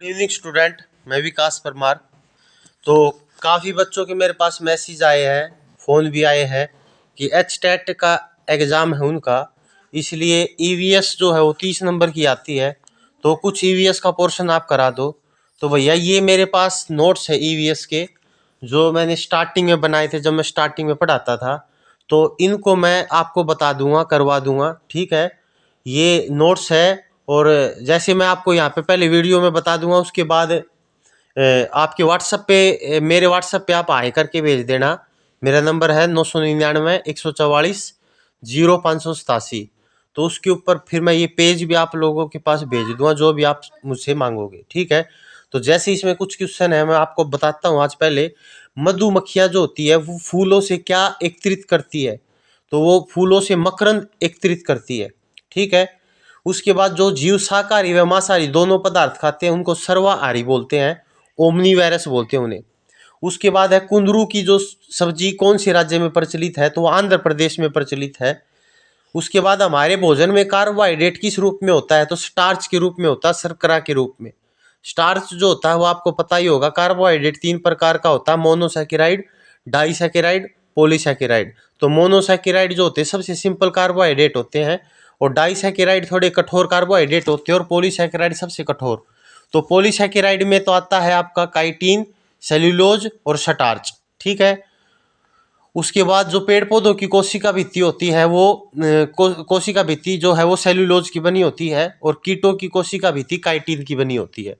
Good evening student, मैं विकास परमार। तो काफ़ी बच्चों के मेरे पास मैसेज आए हैं, फ़ोन भी आए हैं कि एचटेट का एग्ज़ाम है उनका, इसलिए ईवीएस जो है वो 30 नंबर की आती है, तो कुछ ईवीएस का पोर्शन आप करा दो। तो भैया ये मेरे पास नोट्स है ईवीएस के, जो मैंने स्टार्टिंग में बनाए थे जब मैं स्टार्टिंग में पढ़ाता था, तो इनको मैं आपको बता दूंगा, करवा दूंगा, ठीक है। ये नोट्स है, और जैसे मैं आपको यहाँ पे पहले वीडियो में बता दूंगा, उसके बाद आपके व्हाट्सएप पे, मेरे व्हाट्सएप पे आप हाई करके भेज देना। मेरा नंबर है 999 144 0587। तो उसके ऊपर फिर मैं ये पेज भी आप लोगों के पास भेज दूंगा, जो भी आप मुझसे मांगोगे, ठीक है। तो जैसे इसमें कुछ क्वेश्चन है, मैं आपको बताता हूँ। आज पहले, मधुमक्खियाँ जो होती है वो फूलों से क्या एकत्रित करती है? तो वो फूलों से मकरंद एकत्रित करती है, ठीक है। उसके बाद जो जीव शाकाहारी व मांसाहारी दोनों पदार्थ खाते हैं उनको सर्वाहारी बोलते हैं, ओमनीवेरस बोलते हैं उन्हें। उसके बाद है कुंदरू की जो सब्जी कौन से राज्य में प्रचलित है? तो वो आंध्र प्रदेश में प्रचलित है। उसके बाद हमारे भोजन में कार्बोहाइड्रेट किस रूप में होता है? तो स्टार्च के रूप में होता है, शर्करा के रूप में। स्टार्च जो होता है वो आपको पता ही होगा। कार्बोहाइड्रेट 3 प्रकार का होता है, मोनोसैकेराइड, डाइसैकेराइड, पॉलीसैकेराइड। तो मोनोसैकेराइड जो होते हैं सबसे सिंपल कार्बोहाइड्रेट होते हैं, और डाइसैकेराइड थोड़े कठोर कार्बोहाइड्रेट होते हैं, और पॉलीसैकेराइड सबसे कठोर। तो पॉलीसैकेराइड में तो आता है आपका काइटिन, सेल्यूलोज और स्टार्च, ठीक है। उसके बाद जो पेड़ पौधों की कोशिका भित्ति होती है वो कोशिका भित्ति जो है वो सेल्यूलोज की बनी होती है, और कीटों की कोशिका भित्ति काइटिन की बनी होती है।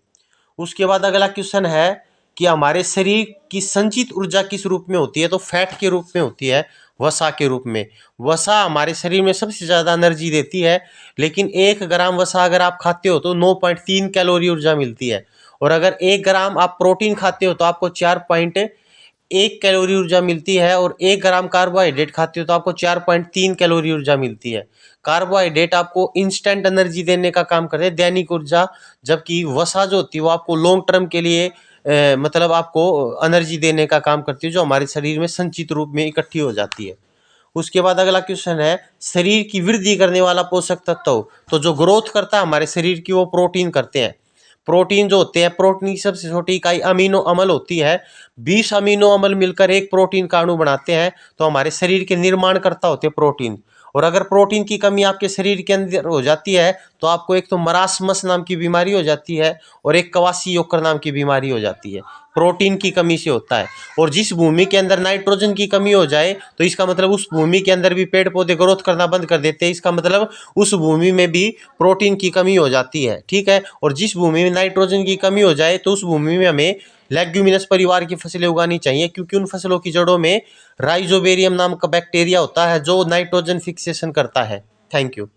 उसके बाद अगला क्वेश्चन है कि हमारे शरीर की संचित ऊर्जा किस रूप में होती है? तो फैट के रूप में होती है, वसा के रूप में। वसा हमारे शरीर में सबसे ज़्यादा एनर्जी देती है, लेकिन 1 ग्राम वसा अगर आप खाते हो तो 9.3 कैलोरी ऊर्जा मिलती है, और अगर 1 ग्राम आप प्रोटीन खाते हो तो आपको 4.1 कैलोरी ऊर्जा मिलती है, और 1 ग्राम कार्बोहाइड्रेट खाते हो तो आपको 4.3 कैलोरी ऊर्जा मिलती है। कार्बोहाइड्रेट आपको इंस्टेंट एनर्जी देने का काम करते हैं, दैनिक ऊर्जा, जबकि वसा जो होती है वो आपको लॉन्ग टर्म के लिए मतलब आपको एनर्जी देने का काम करती है, जो हमारे शरीर में संचित रूप में इकट्ठी हो जाती है। उसके बाद अगला क्वेश्चन है, शरीर की वृद्धि करने वाला पोषक तत्व। तो जो ग्रोथ करता है हमारे शरीर की वो प्रोटीन करते हैं। प्रोटीन जो होते हैं, प्रोटीन की सबसे छोटी इकाई अमीनो अम्ल होती है। 20 अमीनो अम्ल मिलकर एक प्रोटीन का अणु बनाते हैं, तो हमारे शरीर के निर्माणकर्ता होते हैं प्रोटीन। और अगर प्रोटीन की कमी आपके शरीर के अंदर हो जाती है तो आपको एक तो मरासमस नाम की बीमारी हो जाती है, और एक कवासी नाम की बीमारी हो जाती है। प्रोटीन की कमी से होता है। और जिस भूमि के अंदर नाइट्रोजन की कमी हो जाए तो इसका मतलब उस भूमि के अंदर भी पेड़ पौधे ग्रोथ करना बंद कर देते हैं, इसका मतलब उस भूमि में भी प्रोटीन की कमी हो जाती है, ठीक है। और जिस भूमि में नाइट्रोजन की कमी हो जाए तो उस भूमि में हमें लेग्यूमिनस परिवार की फसलें उगानी चाहिए, क्योंकि उन फसलों की जड़ों में राइजोबेरियम नाम का बैक्टीरिया होता है जो नाइट्रोजन फिक्सेशन करता है। Thank you.